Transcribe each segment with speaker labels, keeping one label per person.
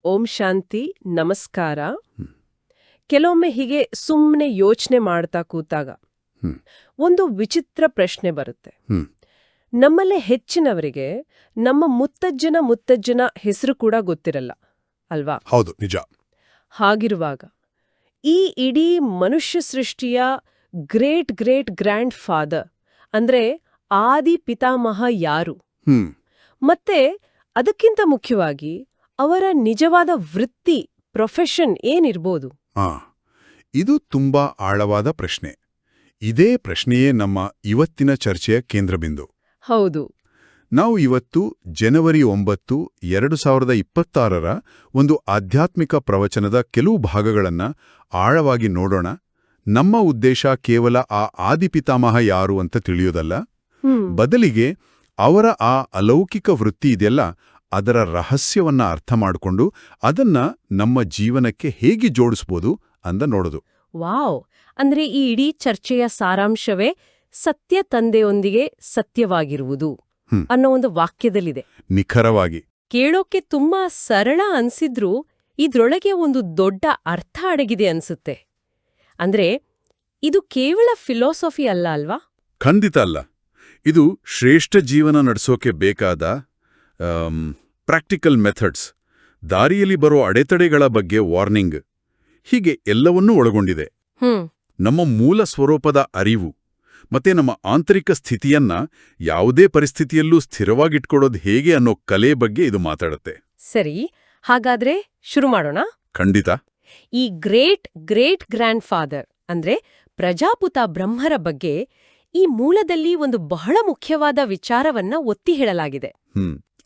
Speaker 1: ಓಂ ಶಾಂತಿ ನಮಸ್ಕಾರ. ಕೆಲವೊಮ್ಮೆ ಹೀಗೆ ಸುಮ್ಮನೆ ಯೋಚನೆ ಮಾಡ್ತಾ ಕೂತಾಗ ಒಂದು ವಿಚಿತ್ರ ಪ್ರಶ್ನೆ ಬರುತ್ತೆ. ನಮ್ಮಲ್ಲೇ ಹೆಚ್ಚಿನವರಿಗೆ ನಮ್ಮ ಮುತ್ತಜ್ಜನ ಹೆಸರು ಕೂಡ ಗೊತ್ತಿರಲ್ಲ ಅಲ್ವಾ?
Speaker 2: ಹೌದು, ನಿಜ.
Speaker 1: ಹಾಗಿರುವಾಗ ಈ ಇಡೀ ಮನುಷ್ಯ ಸೃಷ್ಟಿಯ ಗ್ರೇಟ್ ಗ್ರೇಟ್ ಗ್ರ್ಯಾಂಡ್ ಫಾದರ್ ಅಂದ್ರೆ ಆದಿ ಪಿತಾಮಹ ಯಾರು? ಮತ್ತೆ ಅದಕ್ಕಿಂತ ಮುಖ್ಯವಾಗಿ ಅವರ ನಿಜವಾದ ವೃತ್ತಿ, ಪ್ರೊಫೆಷನ್ ಏನಿರ್ಬೋದು?
Speaker 2: ಇದು ತುಂಬಾ ಆಳವಾದ ಪ್ರಶ್ನೆ. ಇದೇ ಪ್ರಶ್ನೆಯೇ ನಮ್ಮ ಇವತ್ತಿನ ಚರ್ಚೆಯ ಕೇಂದ್ರಬಿಂದು.
Speaker 1: ಹೌದು.
Speaker 2: ನಾವು ಇವತ್ತು ಜನವರಿ 9, 2026 ಒಂದು ಆಧ್ಯಾತ್ಮಿಕ ಪ್ರವಚನದ ಕೆಲವು ಭಾಗಗಳನ್ನ ಆಳವಾಗಿ ನೋಡೋಣ. ನಮ್ಮ ಉದ್ದೇಶ ಕೇವಲ ಆ ಆದಿಪಿತಾಮಹ ಯಾರು ಅಂತ ತಿಳಿಯೋದಲ್ಲ, ಬದಲಿಗೆ ಅವರ ಆ ಅಲೌಕಿಕ ವೃತ್ತಿ ಇದೆಯಲ್ಲ, ಅದರ ರಹಸ್ಯವನ್ನ ಅರ್ಥ ಮಾಡಿಕೊಂಡು ಅದನ್ನ ನಮ್ಮ ಜೀವನಕ್ಕೆ ಹೇಗೆ ಜೋಡಿಸ್ಬೋದು ಅಂತ ನೋಡೋದು.
Speaker 1: ವಾವ್! ಅಂದ್ರೆ ಈ ಇಡೀ ಚರ್ಚೆಯ ಸಾರಾಂಶವೇ ಸತ್ಯ ತಂದೆಯೊಂದಿಗೆ ಸತ್ಯವಾಗಿರುವುದು ಅನ್ನೋ ಒಂದು ವಾಕ್ಯದಲ್ಲಿದೆ.
Speaker 2: ನಿಖರವಾಗಿ.
Speaker 1: ಕೇಳೋಕೆ ತುಂಬಾ ಸರಳ ಅನ್ಸಿದ್ರೂ ಇದ್ರೊಳಗೆ ಒಂದು ದೊಡ್ಡ ಅರ್ಥ ಅಡಗಿದೆ ಅನ್ಸುತ್ತೆ. ಅಂದ್ರೆ ಇದು ಕೇವಲ ಫಿಲಾಸಫಿ ಅಲ್ಲ ಅಲ್ವಾ?
Speaker 2: ಖಂಡಿತ ಅಲ್ಲ. ಇದು ಶ್ರೇಷ್ಠ ಜೀವನ ನಡೆಸೋಕೆ ಬೇಕಾದ ಪ್ರಾಕ್ಟಿಕಲ್ ಮೆಥಡ್ಸ್, ದಾರಿಯಲ್ಲಿ ಬರೋ ಅಡೆತಡೆಗಳ ಬಗ್ಗೆ ವಾರ್ನಿಂಗ್, ಹೀಗೆ ಎಲ್ಲವನ್ನೂ ಒಳಗೊಂಡಿದೆ. ನಮ್ಮ ಮೂಲ ಸ್ವರೂಪದ ಅರಿವು ಮತ್ತೆ ನಮ್ಮ ಆಂತರಿಕ ಸ್ಥಿತಿಯನ್ನ ಯಾವುದೇ ಪರಿಸ್ಥಿತಿಯಲ್ಲೂ ಸ್ಥಿರವಾಗಿಟ್ಕೊಡೋದು ಹೇಗೆ ಅನ್ನೋ ಕಲೆ ಬಗ್ಗೆ ಇದು ಮಾತಾಡುತ್ತೆ.
Speaker 1: ಸರಿ, ಹಾಗಾದ್ರೆ ಶುರು ಮಾಡೋಣ.
Speaker 2: ಖಂಡಿತ.
Speaker 1: ಈ ಗ್ರೇಟ್ ಗ್ರೇಟ್ ಗ್ರ್ಯಾಂಡ್ ಫಾದರ್ ಅಂದ್ರೆ ಪ್ರಜಾಪಿತ ಬ್ರಹ್ಮರ ಬಗ್ಗೆ ಈ ಮೂಲದಲ್ಲಿ ಒಂದು ಬಹಳ ಮುಖ್ಯವಾದ ವಿಚಾರವನ್ನ ಒತ್ತಿ ಹೇಳಲಾಗಿದೆ.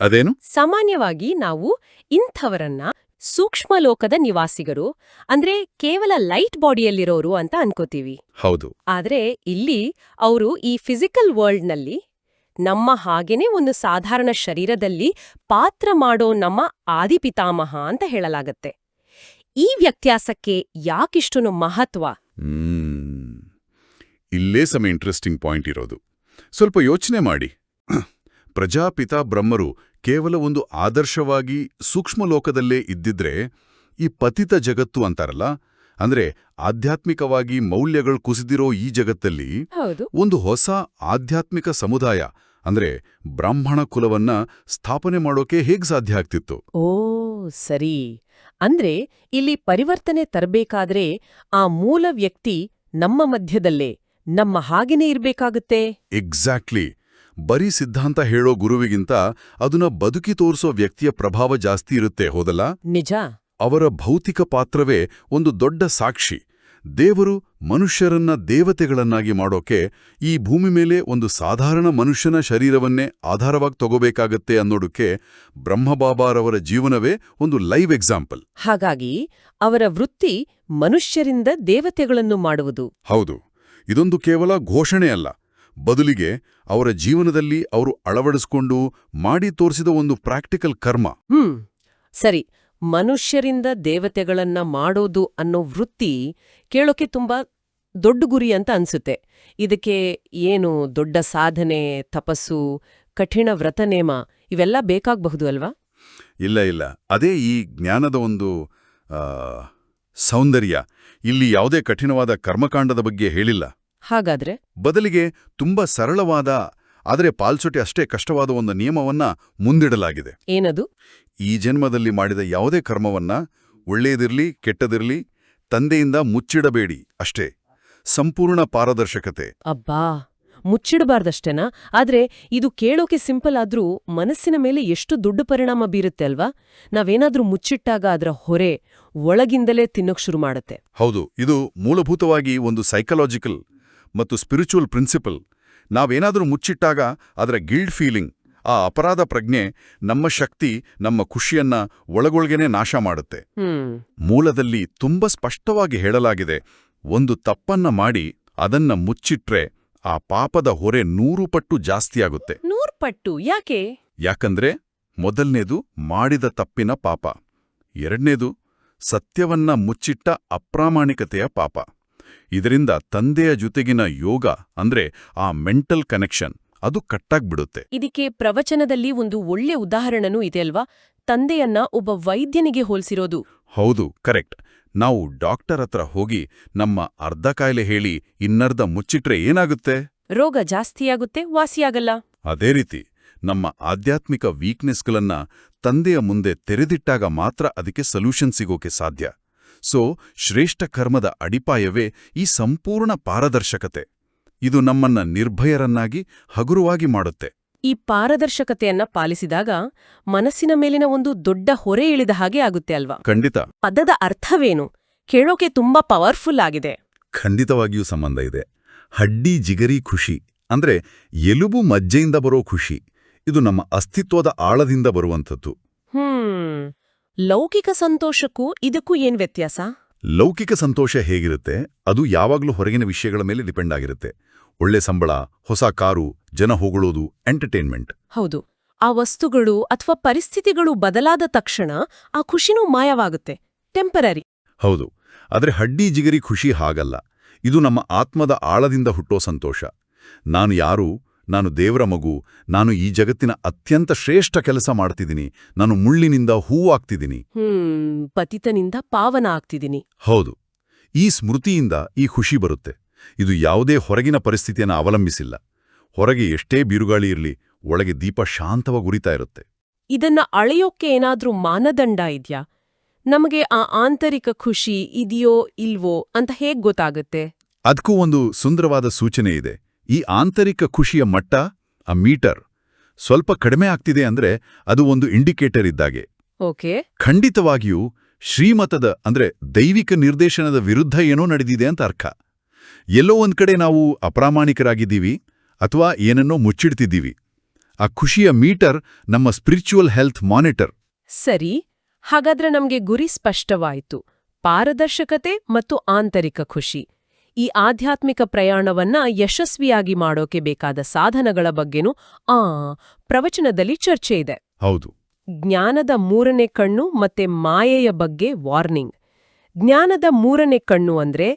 Speaker 2: ಅದೇನು?
Speaker 1: ಸಾಮಾನ್ಯವಾಗಿ ನಾವು ಇಂಥವರನ್ನ ಸೂಕ್ಷ್ಮ ಲೋಕದ ನಿವಾಸಿಗರು, ಅಂದ್ರೆ ಕೇವಲ ಲೈಟ್ ಬಾಡಿಯಲ್ಲಿರೋರು ಅಂತ ಅನ್ಕೋತೀವಿ.
Speaker 2: ಹೌದು.
Speaker 1: ಆದ್ರೆ ಇಲ್ಲಿ ಅವರು ಈ ಫಿಸಿಕಲ್ ವರ್ಲ್ಡ್ನಲ್ಲಿ ನಮ್ಮ ಹಾಗೇನೆ ಒಂದು ಸಾಧಾರಣ ಶರೀರದಲ್ಲಿ ಪಾತ್ರ ಮಾಡೋ ನಮ್ಮ ಆದಿಪಿತಾಮಹ ಅಂತ ಹೇಳಲಾಗತ್ತೆ. ಈ ವ್ಯತ್ಯಾಸಕ್ಕೆ ಯಾಕಿಷ್ಟು ಮಹತ್ವ?
Speaker 2: ಇಲ್ಲೇ ಸಮ ಇಂಟ್ರೆಸ್ಟಿಂಗ್ ಪಾಯಿಂಟ್ ಇರೋದು. ಸ್ವಲ್ಪ ಯೋಚನೆ ಮಾಡಿ. ಪ್ರಜಾಪಿತ ಬ್ರಹ್ಮರು ಕೇವಲ ಒಂದು ಆದರ್ಶವಾಗಿ ಸೂಕ್ಷ್ಮ ಲೋಕದಲ್ಲೇ ಇದ್ದಿದ್ರೆ, ಈ ಪತಿತ ಜಗತ್ತು ಅಂತಾರಲ್ಲ, ಅಂದ್ರೆ ಆಧ್ಯಾತ್ಮಿಕವಾಗಿ ಮೌಲ್ಯಗಳು ಕುಸಿದಿರೋ ಈ ಜಗತ್ತಲ್ಲಿ ಒಂದು ಹೊಸ ಆಧ್ಯಾತ್ಮಿಕ ಸಮುದಾಯ ಅಂದ್ರೆ ಬ್ರಾಹ್ಮಣ ಕುಲವನ್ನ ಸ್ಥಾಪನೆ ಮಾಡೋಕೆ ಹೇಗ್ ಸಾಧ್ಯ ಆಗ್ತಿತ್ತು?
Speaker 1: ಓ ಸರಿ. ಅಂದ್ರೆ ಇಲ್ಲಿ ಪರಿವರ್ತನೆ ತರಬೇಕಾದ್ರೆ ಆ ಮೂಲ ವ್ಯಕ್ತಿ ನಮ್ಮ ಮಧ್ಯದಲ್ಲೇ, ನಮ್ಮ ಹಾಗೇನೇ ಇರ್ಬೇಕಾಗುತ್ತೆ.
Speaker 2: ಎಕ್ಸಾಕ್ಟ್ಲಿ. ಬರೀ ಸಿದ್ಧಾಂತ ಹೇಳೋ ಗುರುವಿಗಿಂತ ಅದನ್ನ ಬದುಕಿ ತೋರಿಸೋ ವ್ಯಕ್ತಿಯ ಪ್ರಭಾವ ಜಾಸ್ತಿ ಇರುತ್ತೆ, ಹೋದಲ್ಲ?
Speaker 1: ನಿಜ.
Speaker 2: ಅವರ ಭೌತಿಕ ಪಾತ್ರವೇ ಒಂದು ದೊಡ್ಡ ಸಾಕ್ಷಿ. ದೇವರು ಮನುಷ್ಯರನ್ನ ದೇವತೆಗಳನ್ನಾಗಿ ಮಾಡೋಕೆ ಈ ಭೂಮಿ ಮೇಲೆ ಒಂದು ಸಾಧಾರಣ ಮನುಷ್ಯನ ಶರೀರವನ್ನೇ ಆಧಾರವಾಗಿ ತಗೋಬೇಕಾಗತ್ತೆ ಅನ್ನೋದಕ್ಕೆ ಬ್ರಹ್ಮಬಾಬಾರವರ ಜೀವನವೇ ಒಂದು ಲೈವ್ ಎಕ್ಸಾಂಪಲ್.
Speaker 1: ಹಾಗಾಗಿ ಅವರ ವೃತ್ತಿ ಮನುಷ್ಯರಿಂದ ದೇವತೆಗಳನ್ನು ಮಾಡುವುದು.
Speaker 2: ಹೌದು. ಇದೊಂದು ಕೇವಲ ಘೋಷಣೆ ಅಲ್ಲ, ಬದಲಿಗೆ ಅವರ ಜೀವನದಲ್ಲಿ ಅವರು ಅಳವಡಿಸಿಕೊಂಡು ಮಾಡಿ ತೋರಿಸಿದ ಒಂದು ಪ್ರಾಕ್ಟಿಕಲ್ ಕರ್ಮ.
Speaker 1: ಸರಿ, ಮನುಷ್ಯರಿಂದ ದೇವತೆಗಳನ್ನ ಮಾಡೋದು ಅನ್ನೋ ವೃತ್ತಿ ಕೇಳೋಕೆ ತುಂಬಾ ದೊಡ್ಡ ಗುರಿ ಅಂತ ಅನ್ಸುತ್ತೆ. ಇದಕ್ಕೆ ಏನು ದೊಡ್ಡ ಸಾಧನೆ, ತಪಸ್ಸು, ಕಠಿಣ ವ್ರತನೇಮ ಇವೆಲ್ಲ ಬೇಕಾಗಬಹುದು ಅಲ್ವಾ?
Speaker 2: ಇಲ್ಲ. ಅದೇ ಈ ಜ್ಞಾನದ ಒಂದು ಸೌಂದರ್ಯ. ಇಲ್ಲಿ ಯಾವುದೇ ಕಠಿಣವಾದ ಕರ್ಮಕಾಂಡದ ಬಗ್ಗೆ ಹೇಳಿಲ್ಲ.
Speaker 1: ಹಾಗಾದ್ರೆ
Speaker 2: ಬದಲಿಗೆ ತುಂಬಾ ಸರಳವಾದ, ಆದರೆ ಪಾಲ್ಸೊಟೆ ಅಷ್ಟೇ ಕಷ್ಟವಾದ ಒಂದು ನಿಯಮವನ್ನ ಮುಂದಿಡಲಾಗಿದೆ.
Speaker 1: ಏನದು?
Speaker 2: ಈ ಜನ್ಮದಲ್ಲಿ ಮಾಡಿದ ಯಾವುದೇ ಕರ್ಮವನ್ನ, ಒಳ್ಳೆಯದಿರ್ಲಿ ಕೆಟ್ಟದಿರ್ಲಿ, ತಂದೆಯಿಂದ ಮುಚ್ಚಿಡಬೇಡಿ ಅಷ್ಟೇ. ಸಂಪೂರ್ಣ ಪಾರದರ್ಶಕತೆ.
Speaker 1: ಅಬ್ಬಾ, ಮುಚ್ಚಿಡಬಾರ್ದಷ್ಟೇನಾ? ಆದ್ರೆ ಇದು ಕೇಳೋಕೆ ಸಿಂಪಲ್ ಆದ್ರೂ ಮನಸ್ಸಿನ ಮೇಲೆ ಎಷ್ಟು ದೊಡ್ಡ ಪರಿಣಾಮ ಬೀರುತ್ತೆ ಅಲ್ವಾ? ನಾವೇನಾದ್ರೂ ಮುಚ್ಚಿಟ್ಟಾಗ ಅದರ ಹೊರೆ ಒಳಗಿಂದಲೇ ತಿನ್ನೋಕ್ ಶುರು ಮಾಡುತ್ತೆ.
Speaker 2: ಹೌದು. ಇದು ಮೂಲಭೂತವಾಗಿ ಒಂದು ಸೈಕಲಾಜಿಕಲ್ ಮತ್ತು ಸ್ಪಿರಿಚುವಲ್ ಪ್ರಿನ್ಸಿಪಲ್. ನಾವೇನಾದ್ರೂ ಮುಚ್ಚಿಟ್ಟಾಗ ಅದರ ಗಿಲ್ಟ್ ಫೀಲಿಂಗ್, ಆ ಅಪರಾಧ ಪ್ರಜ್ಞೆ ನಮ್ಮ ಶಕ್ತಿ, ನಮ್ಮ ಖುಷಿಯನ್ನ ಒಳಗೊಳಗೇನೆ ನಾಶ ಮಾಡುತ್ತೆ. ಮೂಲದಲ್ಲಿ ತುಂಬಾ ಸ್ಪಷ್ಟವಾಗಿ ಹೇಳಲಾಗಿದೆ, ಒಂದು ತಪ್ಪನ್ನ ಮಾಡಿ ಅದನ್ನ ಮುಚ್ಚಿಟ್ರೆ ಆ ಪಾಪದ ಹೊರೆ 100 ಪಟ್ಟು ಜಾಸ್ತಿಯಾಗುತ್ತೆ.
Speaker 1: 100 ಪಟ್ಟು? ಯಾಕೆ?
Speaker 2: ಯಾಕಂದ್ರೆ ಮೊದಲನೇದು ಮಾಡಿದ ತಪ್ಪಿನ ಪಾಪ, ಎರಡನೇದು ಸತ್ಯವನ್ನ ಮುಚ್ಚಿಟ್ಟ ಅಪ್ರಾಮಾಣಿಕತೆಯ ಪಾಪ. ಇದರಿಂದ ತಂದೆಯ ಜೊತೆಗಿನ ಯೋಗ ಅಂದ್ರೆ ಆ ಮೆಂಟಲ್ ಕನೆಕ್ಷನ್, ಅದು ಕಟ್ಟಾಗ್ಬಿಡುತ್ತೆ.
Speaker 1: ಇದಕ್ಕೆ ಪ್ರವಚನದಲ್ಲಿ ಒಂದು ಒಳ್ಳೆ ಉದಾಹರಣೆನೂ ಇದೆಯಲ್ವಾ? ತಂದೆಯನ್ನ ಒಬ್ಬ ವೈದ್ಯನಿಗೆ ಹೋಲಿಸಿರೋದು.
Speaker 2: ಹೌದು, ಕರೆಕ್ಟ್. ನಾವು ಡಾಕ್ಟರ್ ಹತ್ರ ಹೋಗಿ ನಮ್ಮ ಅರ್ಧ ಕಾಯಿಲೆ ಹೇಳಿ ಇನ್ನರ್ಧ ಮುಚ್ಚಿಟ್ರೆ ಏನಾಗುತ್ತೆ?
Speaker 1: ರೋಗ ಜಾಸ್ತಿಯಾಗುತ್ತೆ, ವಾಸಿಯಾಗಲ್ಲ.
Speaker 2: ಅದೇ ರೀತಿ ನಮ್ಮ ಆಧ್ಯಾತ್ಮಿಕ ವೀಕ್ನೆಸ್ಗಳನ್ನ ತಂದೆಯ ಮುಂದೆ ತೆರೆದಿಟ್ಟಾಗ ಮಾತ್ರ ಅದಕ್ಕೆ ಸೊಲ್ಯೂಷನ್ ಸಿಗೋಕೆ ಸಾಧ್ಯ. ಸೊ ಶ್ರೇಷ್ಠ ಕರ್ಮದ ಅಡಿಪಾಯವೇ ಈ ಸಂಪೂರ್ಣ ಪಾರದರ್ಶಕತೆ. ಇದು ನಮ್ಮನ್ನ ನಿರ್ಭಯರನ್ನಾಗಿ ಹಗುರವಾಗಿ ಮಾಡುತ್ತೆ.
Speaker 1: ಈ ಪಾರದರ್ಶಕತೆಯನ್ನ ಪಾಲಿಸಿದಾಗ ಮನಸ್ಸಿನ ಮೇಲಿನ ಒಂದು ದೊಡ್ಡ ಹೊರೆ ಇಳಿದ ಹಾಗೆ ಆಗುತ್ತೆ ಅಲ್ವಾ?
Speaker 2: ಖಂಡಿತ.
Speaker 1: ಪದದ ಅರ್ಥವೇನು? ಕೇಳೋಕೆ ತುಂಬಾ ಪವರ್ಫುಲ್ ಆಗಿದೆ.
Speaker 2: ಖಂಡಿತವಾಗಿಯೂ ಸಂಬಂಧ ಇದೆ. ಹಡ್ಡಿ ಜಿಗರಿ ಖುಷಿ ಅಂದ್ರೆ ಎಲುಬು ಮಜ್ಜೆಯಿಂದ ಬರೋ ಖುಷಿ. ಇದು ನಮ್ಮ ಅಸ್ತಿತ್ವದ ಆಳದಿಂದ ಬರುವಂಥದ್ದು.
Speaker 1: ಲೌಕಿಕ ಸಂತೋಷಕ್ಕೂ ಇದಕ್ಕೂ ಏನ್ ವ್ಯತ್ಯಾಸ?
Speaker 2: ಲೌಕಿಕ ಸಂತೋಷ ಹೇಗಿರುತ್ತೆ? ಅದು ಯಾವಾಗಲೂ ಹೊರಗಿನ ವಿಷಯಗಳ ಮೇಲೆ ಡಿಪೆಂಡ್ ಆಗಿರುತ್ತೆ. ಒಳ್ಳೆ ಸಂಬಳ, ಹೊಸ ಕಾರು, ಜನ ಹೊಗಳೋದು, ಎಂಟರ್ಟೈನ್ಮೆಂಟ್.
Speaker 1: ಹೌದು, ಆ ವಸ್ತುಗಳು ಅಥವಾ ಪರಿಸ್ಥಿತಿಗಳು ಬದಲಾದ ತಕ್ಷಣ ಆ ಖುಷಿನೂ ಮಾಯವಾಗುತ್ತೆ. ಟೆಂಪರರಿ.
Speaker 2: ಹೌದು, ಆದ್ರೆ ಹಡ್ಡಿ ಜಿಗರಿ ಖುಷಿ ಹಾಗಲ್ಲ. ಇದು ನಮ್ಮ ಆತ್ಮದ ಆಳದಿಂದ ಹುಟ್ಟೋ ಸಂತೋಷ. ನಾನು ಯಾರು? ನಾನು ದೇವರ ಮಗು. ನಾನು ಈ ಜಗತ್ತಿನ ಅತ್ಯಂತ ಶ್ರೇಷ್ಠ ಕೆಲಸ ಮಾಡ್ತಿದ್ದೀನಿ. ನಾನು ಮುಳ್ಳಿನಿಂದ ಹೂವಾಗ್ತಿದ್ದೀನಿ.
Speaker 1: ಪತಿತನಿಂದ ಪಾವನ ಆಗ್ತಿದ್ದೀನಿ.
Speaker 2: ಹೌದು, ಈ ಸ್ಮೃತಿಯಿಂದ ಈ ಖುಷಿ ಬರುತ್ತೆ. ಇದು ಯಾವುದೇ ಹೊರಗಿನ ಪರಿಸ್ಥಿತಿಯನ್ನು ಅವಲಂಬಿಸಿಲ್ಲ. ಹೊರಗೆ ಎಷ್ಟೇ ಬಿರುಗಾಳಿ ಇರಲಿ, ಒಳಗೆ ದೀಪ ಶಾಂತವಾಗಿ ಉರಿತಾ ಇರುತ್ತೆ.
Speaker 1: ಇದನ್ನ ಅಳೆಯೋಕೆ ಏನಾದ್ರೂ ಮಾನದಂಡ ಇದ್ಯಾ? ನಮಗೆ ಆ ಆಂತರಿಕ ಖುಷಿ ಇದೆಯೋ ಇಲ್ವೋ ಅಂತ ಹೇಗ್ ಗೊತ್ತಾಗುತ್ತೆ?
Speaker 2: ಅದಕ್ಕೂ ಒಂದು ಸುಂದರವಾದ ಸೂಚನೆ ಇದೆ. ಈ ಆಂತರಿಕ ಖುಷಿಯ ಮಟ್ಟ, ಆ ಮೀಟರ್, ಸ್ವಲ್ಪ ಕಡಿಮೆ ಆಗ್ತಿದೆ ಅಂದ್ರೆ ಅದು ಒಂದು ಇಂಡಿಕೇಟರ್ ಇದ್ದಾಗೆ.
Speaker 1: ಓಕೆ.
Speaker 2: ಖಂಡಿತವಾಗಿಯೂ ಶ್ರೀಮತದ ಅಂದ್ರೆ ದೈವಿಕ ನಿರ್ದೇಶನದ ವಿರುದ್ಧ ಏನೋ ನಡೆದಿದೆ ಅಂತ ಅರ್ಥ. ಎಲ್ಲೋ ಒಂದ್ ಕಡೆ ನಾವು ಅಪ್ರಾಮಾಣಿಕರಾಗಿದ್ದೀವಿ ಅಥವಾ ಏನನ್ನೋ ಮುಚ್ಚಿಡ್ತಿದ್ದೀವಿ. ಆ ಖುಷಿಯ ಮೀಟರ್ ನಮ್ಮ ಸ್ಪಿರಿಚುವಲ್ ಹೆಲ್ತ್ ಮಾನಿಟರ್.
Speaker 1: ಸರಿ, ಹಾಗಾದ್ರೆ ನಮ್ಗೆ ಗುರಿ ಸ್ಪಷ್ಟವಾಯಿತು. ಪಾರದರ್ಶಕತೆ ಮತ್ತು ಆಂತರಿಕ ಖುಷಿ. ಈ ಆಧ್ಯಾತ್ಮಿಕ ಪ್ರಯಾಣವನ್ನ ಯಶಸ್ವಿಯಾಗಿ ಮಾಡೋಕೆ ಬೇಕಾದ ಸಾಧನಗಳ ಬಗ್ಗೆನೂ ಪ್ರವಚನದಲ್ಲಿ ಚರ್ಚೆ ಇದೆ.
Speaker 2: ಹೌದು.
Speaker 1: ಜ್ಞಾನದ ಮೂರನೇ ಕಣ್ಣು ಮತ್ತೆ ಮಾಯೆಯ ಬಗ್ಗೆ ವಾರ್ನಿಂಗ್. ಜ್ಞಾನದ ಮೂರನೇ ಕಣ್ಣು ಅಂದ್ರೆ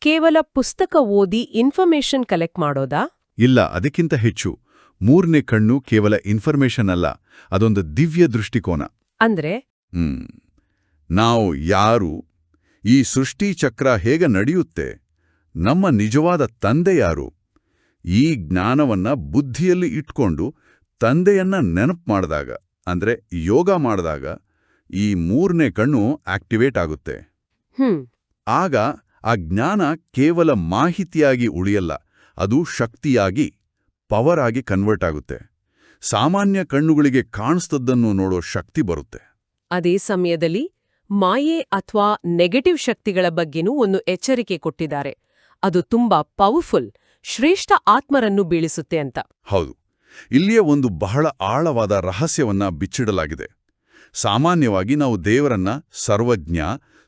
Speaker 1: ಕೇವಲ ಪುಸ್ತಕ ಓದಿ ಇನ್ಫಾರ್ಮೇಷನ್ ಕಲೆಕ್ಟ್ ಮಾಡೋದಾ?
Speaker 2: ಇಲ್ಲ, ಅದಕ್ಕಿಂತ ಹೆಚ್ಚು. ಮೂರನೇ ಕಣ್ಣು ಕೇವಲ ಇನ್ಫಾರ್ಮೇಷನ್ ಅಲ್ಲ, ಅದೊಂದು ದಿವ್ಯ ದೃಷ್ಟಿಕೋನ.
Speaker 1: ಅಂದ್ರೆ
Speaker 2: ನಾವು ಯಾರು? ಈ ಸೃಷ್ಟಿ ಚಕ್ರ ಹೇಗೆ ನಡೆಯುತ್ತೆ? ನಮ್ಮ ನಿಜವಾದ ತಂದೆ ಯಾರು? ಈ ಜ್ಞಾನವನ್ನ ಬುದ್ಧಿಯಲ್ಲಿ ಇಟ್ಕೊಂಡು ತಂದೆಯನ್ನ ನೆನಪು ಮಾಡಿದಾಗ, ಅಂದ್ರೆ ಯೋಗ ಮಾಡಿದಾಗ, ಈ ಮೂರನೇ ಕಣ್ಣು ಆಕ್ಟಿವೇಟ್ ಆಗುತ್ತೆ. ಆಗ ಆ ಜ್ಞಾನ ಕೇವಲ ಮಾಹಿತಿಯಾಗಿ ಉಳಿಯಲ್ಲ, ಅದು ಶಕ್ತಿಯಾಗಿ, ಪವರ್ ಆಗಿ ಕನ್ವರ್ಟ್ ಆಗುತ್ತೆ. ಸಾಮಾನ್ಯ ಕಣ್ಣುಗಳಿಗೆ ಕಾಣಿಸ್ತದ್ದನ್ನು ನೋಡೋ ಶಕ್ತಿ ಬರುತ್ತೆ.
Speaker 1: ಅದೇ ಸಮಯದಲ್ಲಿ ಮಾಯೆ ಅಥವಾ ನೆಗೆಟಿವ್ ಶಕ್ತಿಗಳ ಬಗ್ಗೆನೂ ಒಂದು ಎಚ್ಚರಿಕೆ ಕೊಟ್ಟಿದ್ದಾರೆ. ಅದು ತುಂಬಾ ಪವರ್ಫುಲ್, ಶ್ರೇಷ್ಠ ಆತ್ಮರನ್ನು ಬೀಳಿಸುತ್ತೆ ಅಂತ.
Speaker 2: ಹೌದು, ಇಲ್ಲಿಯೇ ಒಂದು ಬಹಳ ಆಳವಾದ ರಹಸ್ಯವನ್ನ ಬಿಚ್ಚಿಡಲಾಗಿದೆ. ಸಾಮಾನ್ಯವಾಗಿ ನಾವು ದೇವರನ್ನ ಸರ್ವಜ್ಞ,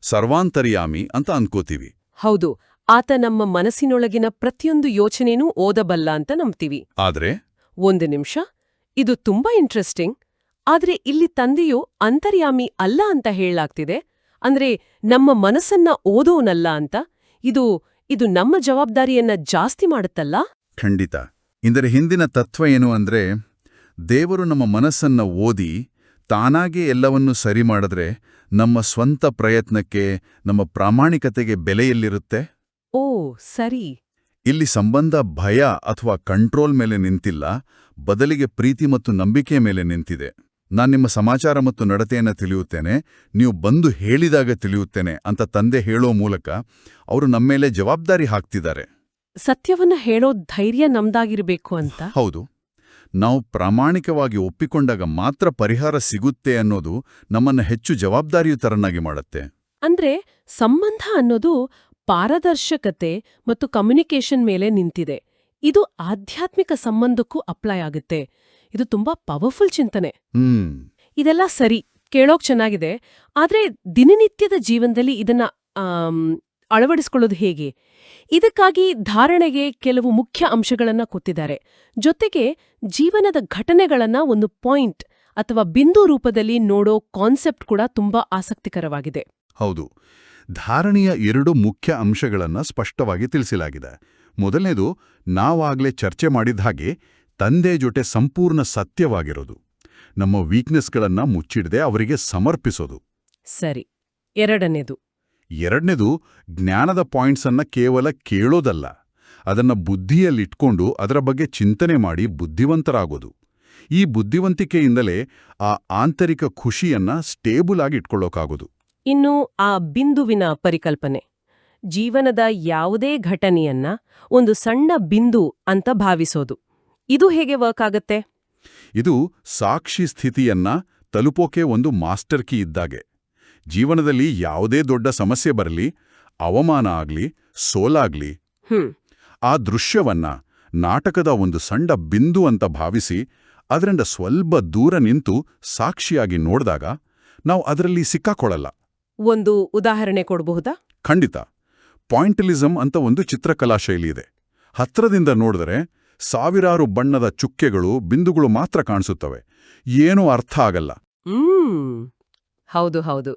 Speaker 2: ಸರ್ವಾಂತರ್ಯಾಮಿ ಅಂತ ಅನ್ಕೋತೀವಿ.
Speaker 1: ಹೌದು, ಆತ ನಮ್ಮ ಮನಸ್ಸಿನೊಳಗಿನ ಪ್ರತಿಯೊಂದು ಯೋಚನೆನೂ ಓದಬಲ್ಲ ಅಂತ ನಂಬ್ತೀವಿ.
Speaker 2: ಆದ್ರೆ
Speaker 1: ಒಂದು ನಿಮಿಷ, ಇದು ತುಂಬಾ ಇಂಟ್ರೆಸ್ಟಿಂಗ್. ಆದ್ರೆ ಇಲ್ಲಿ ತಂದೆಯು ಅಂತರ್ಯಾಮಿ ಅಲ್ಲ ಅಂತ ಹೇಳಲಾಗ್ತಿದೆ. ಅಂದ್ರೆ ನಮ್ಮ ಮನಸ್ಸನ್ನ ಓದೋನಲ್ಲ ಅಂತ. ಇದು ನಮ್ಮ ಜವಾಬ್ದಾರಿಯನ್ನ ಜಾಸ್ತಿ ಮಾಡುತ್ತಲ್ಲ?
Speaker 2: ಖಂಡಿತ. ಇದರ ಹಿಂದಿನ ತತ್ವ ಏನು ಅಂದ್ರೆ, ದೇವರು ನಮ್ಮ ಮನಸ್ಸನ್ನ ಓದಿ ತಾನಾಗೇ ಎಲ್ಲವನ್ನೂ ಸರಿ ಮಾಡಿದ್ರೆ ನಮ್ಮ ಸ್ವಂತ ಪ್ರಯತ್ನಕ್ಕೆ, ನಮ್ಮ ಪ್ರಾಮಾಣಿಕತೆಗೆ ಬೆಲೆಯಲ್ಲಿರುತ್ತೆ?
Speaker 1: ಓ ಸರಿ.
Speaker 2: ಇಲ್ಲಿ ಸಂಬಂಧ ಭಯ ಅಥವಾ ಕಂಟ್ರೋಲ್ ಮೇಲೆ ನಿಂತಿಲ್ಲ, ಬದಲಿಗೆ ಪ್ರೀತಿ ಮತ್ತು ನಂಬಿಕೆ ಮೇಲೆ ನಿಂತಿದೆ. ನಾನು ನಿಮ್ಮ ಸಮಾಚಾರ ಮತ್ತು ನಡತೆಯನ್ನು ತಿಳಿಯುತ್ತೇನೆ, ನೀವು ಬಂದು ಹೇಳಿದಾಗ ತಿಳಿಯುತ್ತೇನೆ ಅಂತ ತಂದೆ ಹೇಳೋ ಮೂಲಕ ಅವರು ನಮ್ಮೇಲೆ ಜವಾಬ್ದಾರಿ ಹಾಕ್ತಿದ್ದಾರೆ.
Speaker 1: ಸತ್ಯವನ್ನ ಹೇಳೋ ಧೈರ್ಯ ನಮ್ದಾಗಿರ್ಬೇಕು ಅಂತ.
Speaker 2: ಹೌದು, ನಾವು ಪ್ರಾಮಾಣಿಕವಾಗಿ ಒಪ್ಪಿಕೊಂಡಾಗ ಮಾತ್ರ ಪರಿಹಾರ ಸಿಗುತ್ತೆ ಅನ್ನೋದು ನಮ್ಮನ್ನ ಹೆಚ್ಚು ಜವಾಬ್ದಾರಿಯುತರನ್ನಾಗಿ ಮಾಡುತ್ತೆ.
Speaker 1: ಅಂದ್ರೆ ಸಂಬಂಧ ಅನ್ನೋದು ಪಾರದರ್ಶಕತೆ ಮತ್ತು ಕಮ್ಯುನಿಕೇಷನ್ ಮೇಲೆ ನಿಂತಿದೆ. ಇದು ಆಧ್ಯಾತ್ಮಿಕ ಸಂಬಂಧಕ್ಕೂ ಅಪ್ಲೈ ಆಗುತ್ತೆ. ಇದು ತುಂಬಾ ಪವರ್ಫುಲ್ ಚಿಂತನೆ. ಇದೆಲ್ಲ ಸರಿ, ಕೇಳೋಕ್ ಚೆನ್ನಾಗಿದೆ. ಆದ್ರೆ ದಿನನಿತ್ಯದ ಜೀವನದಲ್ಲಿ ಇದನ್ನ ಅಳವಡಿಸ್ಕೊಳ್ಳೋದು ಹೇಗೆ? ಇದಕ್ಕಾಗಿ ಧಾರಣೆಗೆ ಕೆಲವು ಮುಖ್ಯ ಅಂಶಗಳನ್ನ ಕೊಟ್ಟಿದ್ದಾರೆ. ಜೊತೆಗೆ ಜೀವನದ ಘಟನೆಗಳನ್ನ ಒಂದು ಪಾಯಿಂಟ್ ಅಥವಾ ಬಿಂದು ರೂಪದಲ್ಲಿ ನೋಡೋ ಕಾನ್ಸೆಪ್ಟ್ ಕೂಡ ತುಂಬಾ ಆಸಕ್ತಿಕರವಾಗಿದೆ.
Speaker 2: ಹೌದು, ಧಾರಣೆಯ 2 ಮುಖ್ಯ ಅಂಶಗಳನ್ನ ಸ್ಪಷ್ಟವಾಗಿ ತಿಳಿಸಲಾಗಿದೆ. ಮೊದಲನೇದು, ನಾವಾಗ್ಲೇ ಚರ್ಚೆ ಮಾಡಿದ ಹಾಗೆ ತಂದೆ ಜೊತೆ ಸಂಪೂರ್ಣ ಸತ್ಯವಾಗಿರೋದು, ನಮ್ಮ ವೀಕ್ನೆಸ್ಗಳನ್ನ ಮುಚ್ಚಿಡದೆ ಅವರಿಗೆ ಸಮರ್ಪಿಸೋದು.
Speaker 1: ಸರಿ. ಎರಡನೇದು
Speaker 2: ಎರಡನೇದು, ಜ್ಞಾನದ ಪಾಯಿಂಟ್ಸನ್ನ ಕೇವಲ ಕೇಳೋದಲ್ಲ, ಅದನ್ನ ಬುದ್ಧಿಯಲ್ಲಿಟ್ಕೊಂಡು ಅದರ ಬಗ್ಗೆ ಚಿಂತನೆ ಮಾಡಿ ಬುದ್ಧಿವಂತರಾಗೋದು. ಈ ಬುದ್ಧಿವಂತಿಕೆಯಿಂದಲೇ ಆ ಆಂತರಿಕ ಖುಷಿಯನ್ನ ಸ್ಟೇಬಲ್ ಆಗಿ ಇಟ್ಕೊಳ್ಳೋಕ್ಕಾಗೋದು.
Speaker 1: ಇನ್ನು ಆ ಬಿಂದುವಿನ ಪರಿಕಲ್ಪನೆ. ಜೀವನದ ಯಾವುದೇ ಘಟನೆಯನ್ನ ಒಂದು ಸಣ್ಣ ಬಿಂದು ಅಂತ ಭಾವಿಸೋದು. ಇದು ಹೇಗೆ ವರ್ಕ್ ಆಗತ್ತೆ?
Speaker 2: ಇದು ಸಾಕ್ಷಿ ಸ್ಥಿತಿಯನ್ನ ತಲುಪೋಕೆ ಒಂದು ಮಾಸ್ಟರ್ ಕೀ ಇದ್ದಾಗೆ. ಜೀವನದಲ್ಲಿ ಯಾವುದೇ ದೊಡ್ಡ ಸಮಸ್ಯೆ ಬರಲಿ, ಅವಮಾನ ಆಗ್ಲಿ, ಸೋಲಾಗ್ಲಿ, ಆ ದೃಶ್ಯವನ್ನ ನಾಟಕದ ಒಂದು ಸಣ್ಣ ಬಿಂದು ಅಂತ ಭಾವಿಸಿ ಅದರಿಂದ ಸ್ವಲ್ಪ ದೂರ ನಿಂತು ಸಾಕ್ಷಿಯಾಗಿ ನೋಡಿದಾಗ ನಾವು ಅದರಲ್ಲಿ ಸಿಕ್ಕಾಕೊಳ್ಳಲ್ಲ.
Speaker 1: ಒಂದು ಉದಾಹರಣೆ ಕೊಡಬಹುದಾ?
Speaker 2: ಖಂಡಿತ. ಪಾಯಿಂಟಲಿಸಂ ಅಂತ ಒಂದು ಚಿತ್ರಕಲಾ ಶೈಲಿ ಇದೆ. ಹತ್ರದಿಂದ ನೋಡಿದರೆ ಸಾವಿರಾರು ಬಣ್ಣದ ಚುಕ್ಕೆಗಳು, ಬಿಂದುಗಳು ಮಾತ್ರ ಕಾಣಿಸುತ್ತವೆ. ಏನೂ ಅರ್ಥ ಆಗಲ್ಲ.
Speaker 1: ಹೌದು ಹೌದು.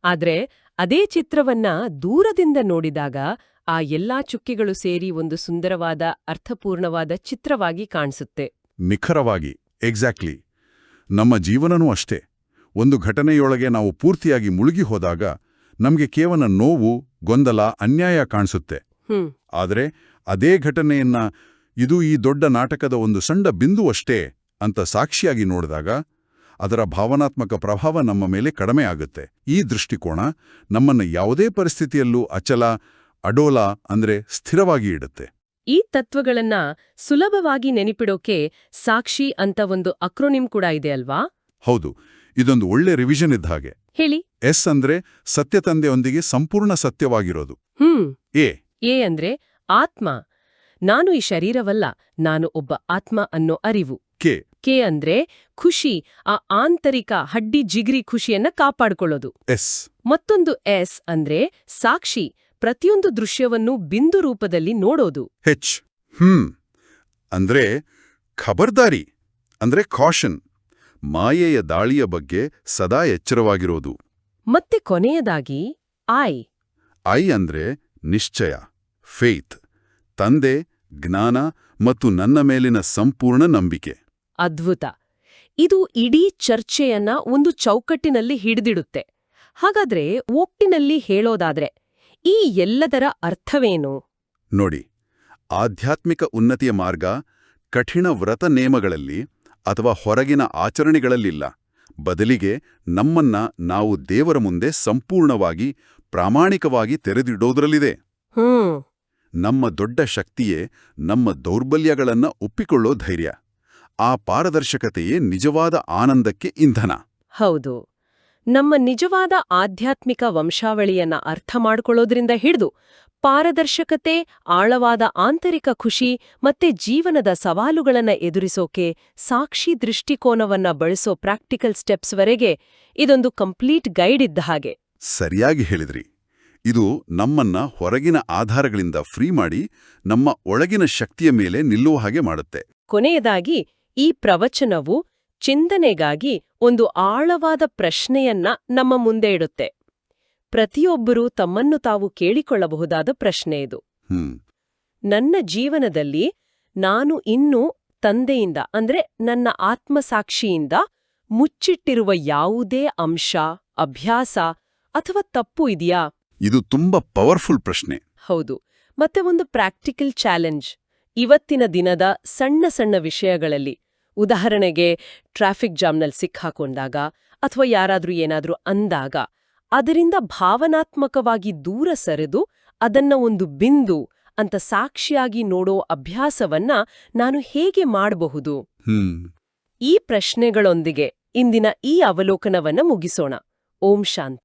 Speaker 1: ಆದ್ರೆ ಅದೇ ಚಿತ್ರವನ್ನ ದೂರದಿಂದ ನೋಡಿದಾಗ ಆ ಎಲ್ಲಾ ಚುಕ್ಕೆಗಳು ಸೇರಿ ಒಂದು ಸುಂದರವಾದ, ಅರ್ಥಪೂರ್ಣವಾದ ಚಿತ್ರವಾಗಿ ಕಾಣಿಸುತ್ತೆ.
Speaker 2: ನಿಖರವಾಗಿ, ಎಕ್ಸಾಕ್ಟ್ಲಿ. ನಮ್ಮ ಜೀವನನೂ ಅಷ್ಟೇ. ಒಂದು ಘಟನೆಯೊಳಗೆ ನಾವು ಪೂರ್ತಿಯಾಗಿ ಮುಳುಗಿ ಹೋದಾಗ ನಮಗೆ ಕೇವಲ ನೋವು, ಗೊಂದಲ, ಅನ್ಯಾಯ ಕಾಣಿಸುತ್ತೆ. ಆದರೆ ಅದೇ ಘಟನೆಯನ್ನ ಇದು ಈ ದೊಡ್ಡ ನಾಟಕದ ಒಂದು ಸಣ್ಣ ಬಿಂದು ಅಷ್ಟೇ ಅಂತ ಸಾಕ್ಷಿಯಾಗಿ ನೋಡಿದಾಗ ಅದರ ಭಾವನಾತ್ಮಕ ಪ್ರಭಾವ ನಮ್ಮ ಮೇಲೆ ಕಡಿಮೆ ಆಗುತ್ತೆ. ಈ ದೃಷ್ಟಿಕೋನ ನಮ್ಮನ್ನ ಯಾವುದೇ ಪರಿಸ್ಥಿತಿಯಲ್ಲೂ ಅಚಲ, ಅಡೋಲ ಅಂದ್ರೆ ಸ್ಥಿರವಾಗಿ ಇಡುತ್ತೆ.
Speaker 1: ಈ ತತ್ವಗಳನ್ನ ಸುಲಭವಾಗಿ ನೆನಪಿಡೋಕೆ ಸಾಕ್ಷಿ ಅಂತ ಒಂದು ಅಕ್ರೋನಿಮ್ ಕೂಡ ಇದೆ ಅಲ್ವಾ?
Speaker 2: ಹೌದು. ಇದೊಂದು ಒಳ್ಳೆ ರಿವಿಷನ್ ಇದ್ದ ಹಾಗೆ.
Speaker 1: ಹೇಳಿ.
Speaker 2: ಎಸ್ ಅಂದ್ರೆ ಸತ್ಯತಂದೆಯೊಂದಿಗೆ ಸಂಪೂರ್ಣ ಸತ್ಯವಾಗಿರೋದು. ಎ
Speaker 1: ಅಂದ್ರೆ ಆತ್ಮ. ನಾನು ಈ ಶರೀರವಲ್ಲ, ನಾನು ಒಬ್ಬ ಆತ್ಮ ಅನ್ನೋ ಅರಿವು. ಕೆ ಅಂದ್ರೆ ಖುಷಿ, ಆ ಆಂತರಿಕ ಹಡ್ಡಿ ಜಿಗ್ರಿ ಖುಷಿಯನ್ನ ಕಾಪಾಡ್ಕೊಳ್ಳೋದು.
Speaker 2: ಎಸ್.
Speaker 1: ಮತ್ತೊಂದು ಎಸ್ ಅಂದ್ರೆ ಸಾಕ್ಷಿ, ಪ್ರತಿಯೊಂದು ದೃಶ್ಯವನ್ನು ಬಿಂದು ರೂಪದಲ್ಲಿ ನೋಡೋದು.
Speaker 2: ಹೆಚ್. ಅಂದ್ರೆ ಖಬರ್ದಾರಿ, ಅಂದ್ರೆ ಕಾಷನ್, ಮಾಯೆಯ ದಾಳಿಯ ಬಗ್ಗೆ ಸದಾ ಎಚ್ಚರವಾಗಿರೋದು.
Speaker 1: ಮತ್ತೆ ಕೊನೆಯದಾಗಿ ಐ
Speaker 2: ಅಂದ್ರೆ ನಿಶ್ಚಯ, ಫೇತ್, ತಂದೆ, ಜ್ಞಾನ ಮತ್ತು ನನ್ನ ಮೇಲಿನ ಸಂಪೂರ್ಣ ನಂಬಿಕೆ.
Speaker 1: ಅದ್ಭುತ. ಇದು ಇಡೀ ಚರ್ಚೆಯನ್ನ ಒಂದು ಚೌಕಟ್ಟಿನಲ್ಲಿ ಹಿಡಿದಿಡುತ್ತೆ. ಹಾಗಾದ್ರೆ ಒಟ್ಟಿನಲ್ಲಿ ಹೇಳೋದಾದ್ರೆ ಈ ಎಲ್ಲದರ ಅರ್ಥವೇನು?
Speaker 2: ನೋಡಿ, ಆಧ್ಯಾತ್ಮಿಕ ಉನ್ನತಿಯ ಮಾರ್ಗ ಕಠಿಣ ವ್ರತ ನೇಮಗಳಲ್ಲಿ ಅಥವಾ ಹೊರಗಿನ ಆಚರಣೆಗಳಲ್ಲಿಲ್ಲ. ಬದಲಿಗೆ ನಮ್ಮನ್ನ ನಾವು ದೇವರ ಮುಂದೆ ಸಂಪೂರ್ಣವಾಗಿ, ಪ್ರಾಮಾಣಿಕವಾಗಿ ತೆರೆದಿಡೋದ್ರಲ್ಲಿದೆ. ನಮ್ಮ ದೊಡ್ಡ ಶಕ್ತಿಯೇ ನಮ್ಮ ದೌರ್ಬಲ್ಯಗಳನ್ನ ಒಪ್ಪಿಕೊಳ್ಳೋ ಧೈರ್ಯ. ಆ ಪಾರದರ್ಶಕತೆಯೇ ನಿಜವಾದ ಆನಂದಕ್ಕೆ ಇಂಧನ.
Speaker 1: ಹೌದು. ನಮ್ಮ ನಿಜವಾದ ಆಧ್ಯಾತ್ಮಿಕ ವಂಶಾವಳಿಯನ್ನ ಅರ್ಥ ಮಾಡ್ಕೊಳ್ಳೋದ್ರಿಂದ ಹಿಡಿದು ಪಾರದರ್ಶಕತೆ, ಆಳವಾದ ಆಂತರಿಕ ಖುಷಿ ಮತ್ತೆ ಜೀವನದ ಸವಾಲುಗಳನ್ನ ಎದುರಿಸೋಕೆ ಸಾಕ್ಷಿ ದೃಷ್ಟಿಕೋನವನ್ನ ಬಳಸೋ ಪ್ರಾಕ್ಟಿಕಲ್ ಸ್ಟೆಪ್ಸ್ವರೆಗೆ ಇದೊಂದು ಕಂಪ್ಲೀಟ್ ಗೈಡ್ ಇದ್ದ ಹಾಗೆ.
Speaker 2: ಸರಿಯಾಗಿ ಹೇಳಿದ್ರಿ. ಇದು ನಮ್ಮನ್ನ ಹೊರಗಿನ ಆಧಾರಗಳಿಂದ ಫ್ರೀ ಮಾಡಿ ನಮ್ಮ ಒಳಗಿನ ಶಕ್ತಿಯ ಮೇಲೆ ನಿಲ್ಲುವ ಹಾಗೆ ಮಾಡುತ್ತೆ.
Speaker 1: ಕೊನೆಯದಾಗಿ ಈ ಪ್ರವಚನವು ಚಿಂತನೆಗಾಗಿ ಒಂದು ಆಳವಾದ ಪ್ರಶ್ನೆಯನ್ನ ನಮ್ಮ ಮುಂದೆ ಇಡುತ್ತೆ. ಪ್ರತಿಯೊಬ್ಬರೂ ತಮ್ಮನ್ನು ತಾವು ಕೇಳಿಕೊಳ್ಳಬಹುದಾದ ಪ್ರಶ್ನೆ ಇದು. ನನ್ನ ಜೀವನದಲ್ಲಿ ನಾನು ಇನ್ನೂ ತಂದೆಯಿಂದ ಅಂದ್ರೆ ನನ್ನ ಆತ್ಮಸಾಕ್ಷಿಯಿಂದ ಮುಚ್ಚಿಟ್ಟಿರುವ ಯಾವುದೇ ಅಂಶ, ಅಭ್ಯಾಸ ಅಥವಾ ತಪ್ಪು ಇದೆಯಾ?
Speaker 2: ಇದು ತುಂಬಾ ಪವರ್ಫುಲ್ ಪ್ರಶ್ನೆ.
Speaker 1: ಹೌದು. ಮತ್ತೆ ಒಂದು ಪ್ರಾಕ್ಟಿಕಲ್ ಚಾಲೆಂಜ್. ಇವತ್ತಿನ ದಿನದ ಸಣ್ಣ ಸಣ್ಣ ವಿಷಯಗಳಲ್ಲಿ, ಉದಾಹರಣೆಗೆ ಟ್ರಾಫಿಕ್ ಜಾಮ್ನಲ್ಲಿ ಸಿಕ್ಕಾಕೊಂಡಾಗ ಅಥವಾ ಯಾರಾದ್ರೂ ಏನಾದ್ರೂ ಅಂದಾಗ ಅದರಿಂದ ಭಾವನಾತ್ಮಕವಾಗಿ ದೂರ ಸರಿದು ಅದನ್ನ ಒಂದು ಬಿಂದು ಅಂತ ಸಾಕ್ಷಿಯಾಗಿ ನೋಡೋ ಅಭ್ಯಾಸವನ್ನ ನಾನು ಹೇಗೆ ಮಾಡಬಹುದು? ಈ ಪ್ರಶ್ನೆಗಳೊಂದಿಗೆ ಇಂದಿನ ಈ ಅವಲೋಕನವನ್ನ ಮುಗಿಸೋಣ. ಓಂ ಶಾಂತಿ.